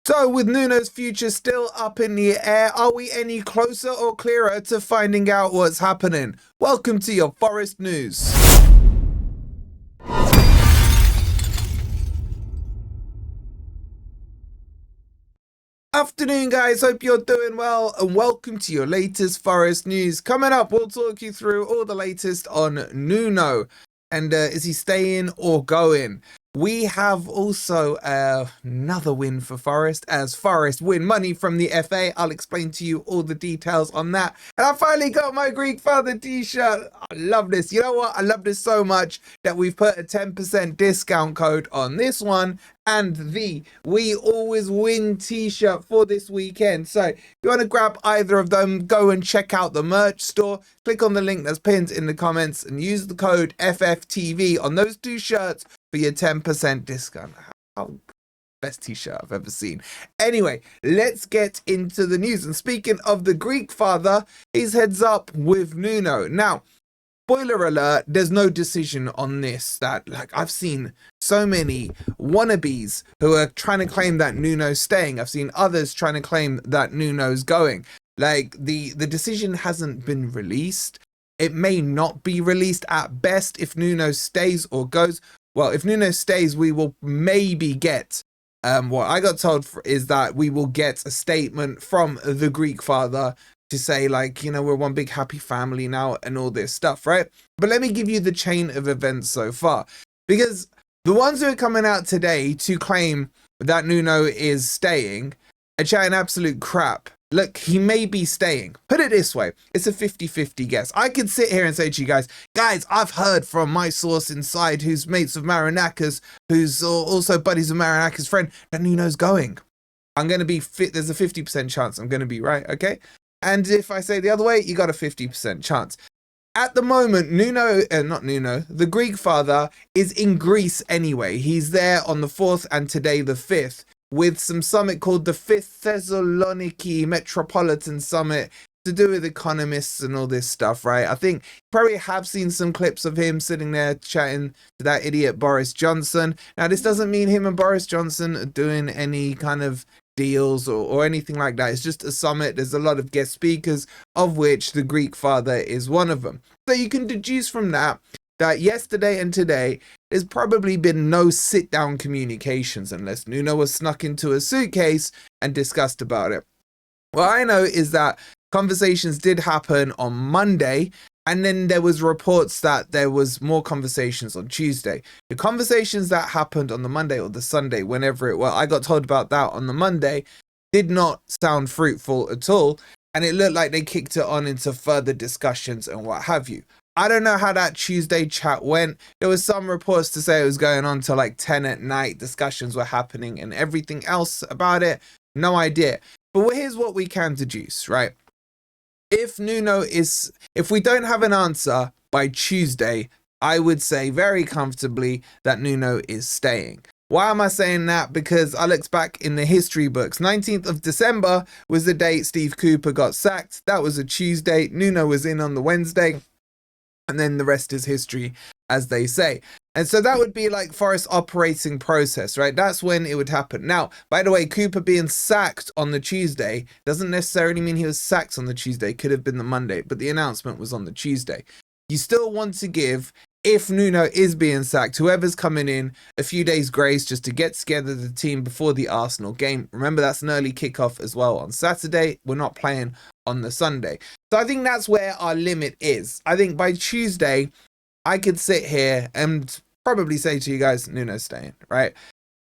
So, with Nuno's future still up in the air, are we any closer or clearer to finding out what's happening? Welcome to your Forest News. Afternoon, guys. Hope you're doing well, and welcome to your latest Forest News. Coming up, we'll talk you through all the latest on Nuno. And is he staying or going? We have also another win for Forest, as Forest win money from the FA. I'll explain to you all the details on that. And I finally got my Greek Father t-shirt. I love this. You know what? I love this so much that we've put a 10% discount code on this one and the We Always Win t-shirt for this weekend. So if you want to grab either of them, go and check out the merch store. Click on the link that's pinned in the comments and use the code FFTV on those two shirts for your 10% discount. How best t-shirt I've ever seen. Anyway, let's get into the news. And speaking of the Greek Father, his heads up with Nuno. Now, spoiler alert, there's no decision on this. That, like, I've seen so many wannabes who are trying to claim that Nuno's staying. I've seen others trying to claim that Nuno's going. Like, the decision hasn't been released. It may not be released at best if Nuno stays or goes. Well, if Nuno stays, we will maybe get, what I got told is that we will get a statement from the Greek Father to say, like, you know, we're one big happy family now and all this stuff, right? But let me give you the chain of events so far. Because the ones who are coming out today to claim that Nuno is staying are chatting absolute crap. Look, he may be staying. Put it this way, it's a 50-50 guess. I could sit here and say to you guys, I've heard from my source inside who's mates with Marinakis, who's also buddies with Marinakis' friend, that Nuno's going. I'm going to be fit. There's a 50% chance I'm going to be right, okay? And if I say the other way, you got a 50% chance. At the moment, the Greek Father is in Greece anyway. He's there on the 4th and today the 5th. With some summit called the 5th Thessaloniki Metropolitan Summit to do with economists and all this stuff, right? I think you probably have seen some clips of him sitting there chatting to that idiot Boris Johnson. Now, this doesn't mean him and Boris Johnson are doing any kind of deals or anything like that. It's just a summit. There's a lot of guest speakers, of which the Greek Father is one of them. So you can deduce from that yesterday and today, there's probably been no sit-down communications unless Nuno was snuck into a suitcase and discussed about it. What I know is that conversations did happen on Monday, and then there was reports that there was more conversations on Tuesday. The conversations that happened on the Monday or the Sunday, whenever it was, I got told about that on the Monday, did not sound fruitful at all, and it looked like they kicked it on into further discussions and what have you. I don't know how that Tuesday chat went. There was some reports to say it was going on till like 10 at night. Discussions were happening and everything else about it. No idea. But here's what we can deduce, right? If we don't have an answer by Tuesday, I would say very comfortably that Nuno is staying. Why am I saying that? Because I looked back in the history books. 19th of December was the date Steve Cooper got sacked. That was a Tuesday. Nuno was in on the Wednesday. And then the rest is history, as they say. And so that would be like Forest operating process, right? That's when it would happen. Now, by the way, Cooper being sacked on the Tuesday doesn't necessarily mean he was sacked on the Tuesday. It could have been the Monday, but the announcement was on the Tuesday. You still want to give, if Nuno is being sacked, whoever's coming in, a few days grace just to get together the team before the Arsenal game. Remember, that's an early kickoff as well on Saturday. We're not playing on the Sunday. So I think that's where our limit is. I think by Tuesday, I could sit here and probably say to you guys, Nuno's staying, right?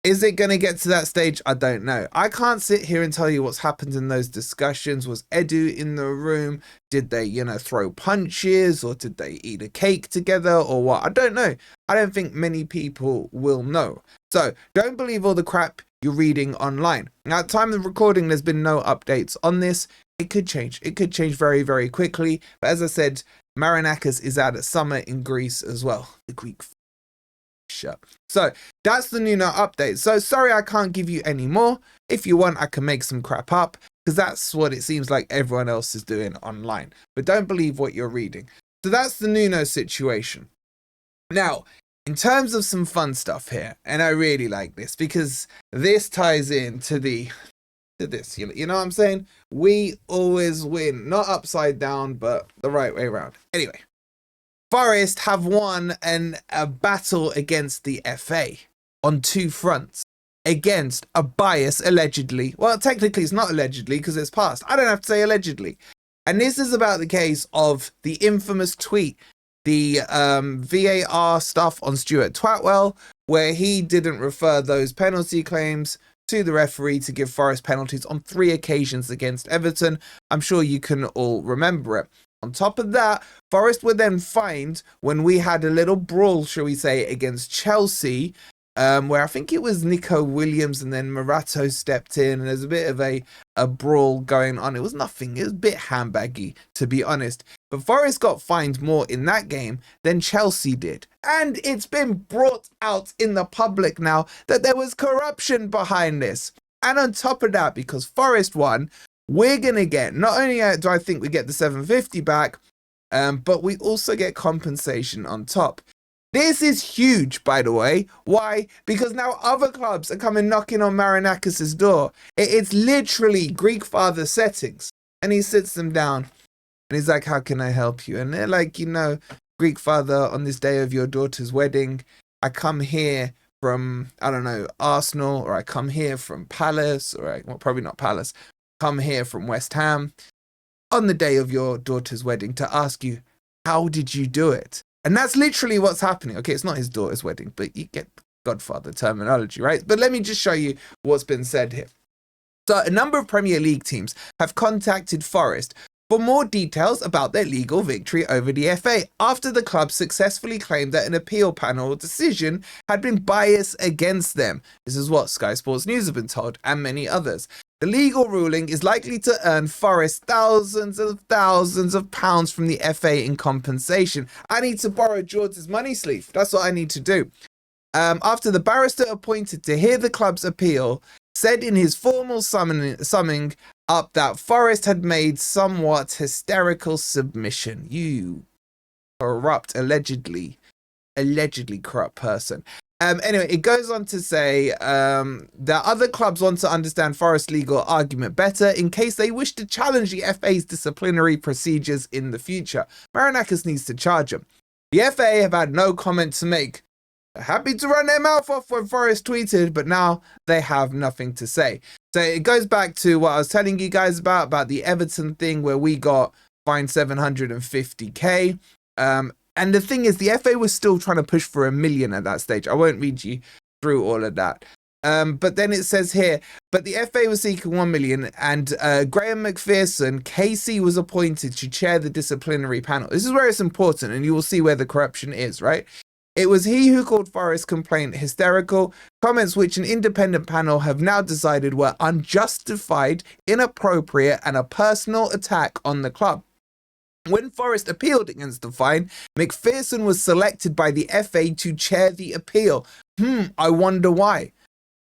Is it going to get to that stage? I don't know. I can't sit here and tell you what's happened in those discussions. Was Edu in the room? Did they, throw punches, or did they eat a cake together, or what? I don't know. I don't think many people will know. So don't believe all the crap you're reading online. Now, at the time of recording, there's been no updates on this. It could change. It could change very, very quickly. But as I said, Marinakis is at a summit in Greece as well. The Greek shut. So that's the Nuno update. So sorry I can't give you any more. If you want, I can make some crap up, because that's what it seems like everyone else is doing online. But don't believe what you're reading. So that's the Nuno situation. Now, in terms of some fun stuff here, and I really like this because this ties in to this. You know what I'm saying? We always win, not upside down, but the right way around. Anyway, Forest have won a battle against the FA on two fronts against a bias, allegedly. Well, technically it's not allegedly because it's past. I don't have to say allegedly. And this is about the case of the infamous tweet, the VAR stuff on Stuart Twatwell, where he didn't refer those penalty claims to the referee to give Forest penalties on 3 occasions against Everton. I'm sure you can all remember it. On top of that, Forest were then fined when we had a little brawl, shall we say, against Chelsea, where I think it was Nico Williams and then Morato stepped in and there's a bit of a brawl going on. It was nothing. It was a bit handbaggy, to be honest. But Forest got fined more in that game than Chelsea did. And it's been brought out in the public now that there was corruption behind this. And on top of that, because Forest won, we're going to get, not only do I think we get the 750 back, but we also get compensation on top. This is huge, by the way. Why? Because now other clubs are coming knocking on Marinakis' door. It's literally Greek father settings. And he sits them down and he's like, how can I help you? And they're like, you know, Greek father, on this day of your daughter's wedding, I come here from, I don't know, Arsenal, or I come here from Palace, well, probably not Palace, come here from West Ham on the day of your daughter's wedding to ask you, how did you do it? And that's literally what's happening. Okay, it's not his daughter's wedding, but you get Godfather terminology, right? But let me just show you what's been said here. So a number of Premier League teams have contacted Forest for more details about their legal victory over the FA after the club successfully claimed that an appeal panel decision had been biased against them. This is what Sky Sports News have been told, and many others. The legal ruling is likely to earn Forest thousands of pounds from the FA in compensation. I need to borrow George's money sleeve. That's what I need to do. After the barrister appointed to hear the club's appeal said in his formal summing up that Forest had made somewhat hysterical submission. You corrupt, allegedly corrupt person. Anyway, it goes on to say that other clubs want to understand Forest's legal argument better in case they wish to challenge the FA's disciplinary procedures in the future. Marinakis needs to charge him. The FA have had no comment to make. They're happy to run their mouth off when Forest tweeted, but now they have nothing to say. So it goes back to what I was telling you guys about the Everton thing where we got fined 750k. And the thing is, the FA was still trying to push for $1 million at that stage. I won't read you through all of that. But then it says here, but the FA was seeking 1 million and Graham McPherson, KC, was appointed to chair the disciplinary panel. This is where it's important and you will see where the corruption is, right? It was he who called Forest's complaint hysterical, comments which an independent panel have now decided were unjustified, inappropriate, and a personal attack on the club. When Forest appealed against the fine, McPherson was selected by the FA to chair the appeal. I wonder why.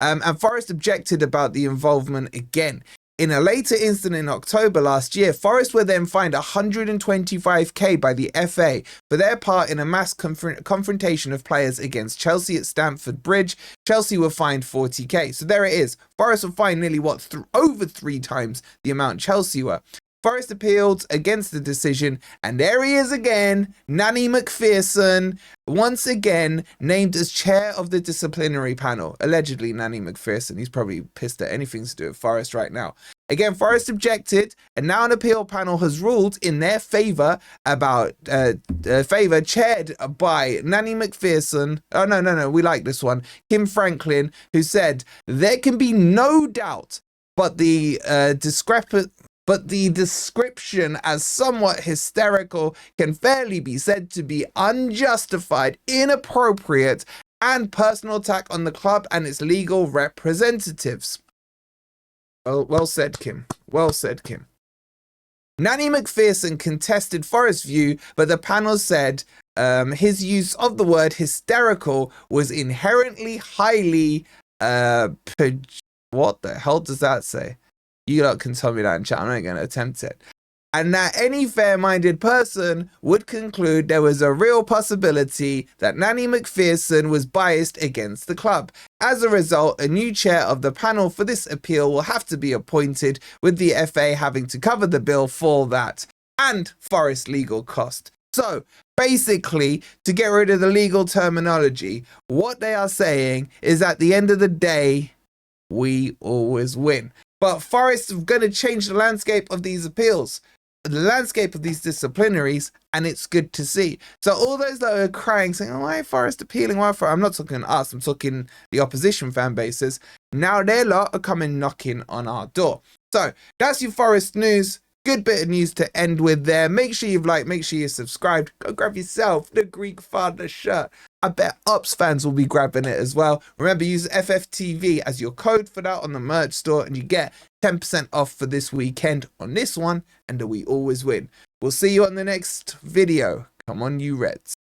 And Forest objected about the involvement again. In a later incident in October last year, Forest were then fined 125k by the FA for their part in a mass confrontation of players against Chelsea at Stamford Bridge. Chelsea were fined 40k. So there it is. Forest were fined nearly over 3 times the amount Chelsea were. Forest appealed against the decision, and there he is again, Nanny McPherson, once again named as chair of the disciplinary panel. Allegedly, Nanny McPherson. He's probably pissed at anything to do with Forest right now. Again, Forest objected, and now an appeal panel has ruled in their favour about chaired by Nanny McPherson. Oh, no, we like this one. Kim Franklin, who said, there can be no doubt but the description as somewhat hysterical can fairly be said to be unjustified, inappropriate, and personal attack on the club and its legal representatives. Well said, Kim. Well said, Kim. Nanny McPherson contested Forest's view, but the panel said his use of the word hysterical was inherently highly... what the hell does that say? You lot can tell me that in chat. I'm not going to attempt it. and that any fair-minded person would conclude there was a real possibility that Nanny McPherson was biased against the club. As a result, a new chair of the panel for this appeal will have to be appointed, with the FA having to cover the bill for that and Forest legal cost. So basically, to get rid of the legal terminology, what they are saying is at the end of the day, we always win. But Forest are going to change the landscape of these appeals, the landscape of these disciplinaries, and it's good to see. So all those that are crying, saying, oh, why Forest appealing, why Forest? I'm not talking us, I'm talking the opposition fan bases. Now their lot are coming knocking on our door. So that's your Forest news. Good bit of news to end with there. Make sure you've liked, make sure you're subscribed. Go grab yourself the Greek Father shirt. I bet Ops fans will be grabbing it as well. Remember, use FFTV as your code for that on the merch store, and you get 10% off for this weekend on this one, and we always win. We'll see you on the next video. Come on, you Reds.